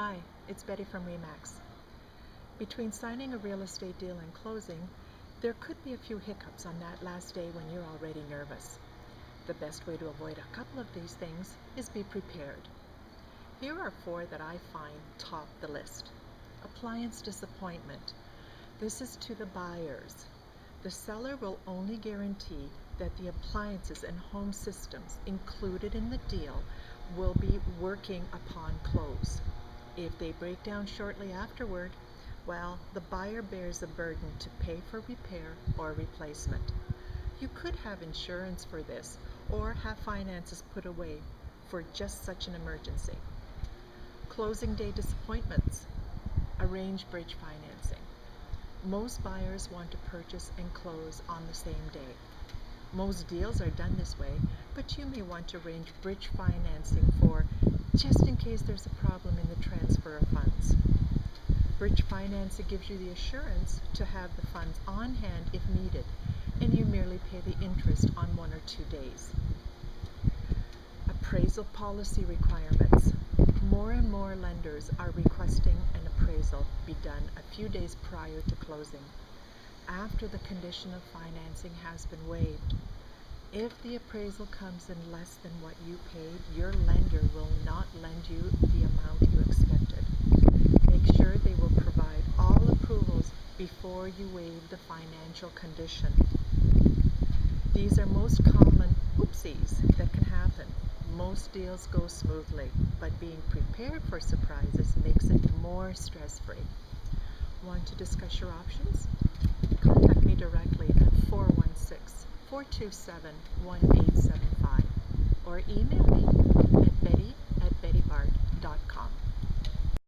Hi, it's Betty from Remax. Between signing a real estate deal and closing, there could be a few hiccups on that last day when you're already nervous. The best way to avoid a couple of these things is be prepared. Here are four that I find top the list. Appliance disappointment. This is to the buyers. The seller will only guarantee that the appliances and home systems included in the deal will be working upon close. If they break down shortly afterward, well, the buyer bears a burden to pay for repair or replacement. You could have insurance for this or have finances put away for just such an emergency. Closing day disappointments. Arrange bridge financing. Most buyers want to purchase and close on the same day. Most deals are done this way, but you may want to arrange bridge financing for just in case there's a problem in the transfer of funds. Bridge financing gives you the assurance to have the funds on hand if needed, and you merely pay the interest on 1 or 2 days. Appraisal policy requirements. More and more lenders are requesting an appraisal be done a few days prior to closing, after the condition of financing has been waived. If the appraisal comes in less than what you paid, your lender will not lend you the amount you expected. Make sure they will provide all approvals before you waive the financial condition. These are most common oopsies that can happen. Most deals go smoothly, but being prepared for surprises makes it more stress-free. Want to discuss your options? Contact me directly at 416-427-1875 or email me at Betty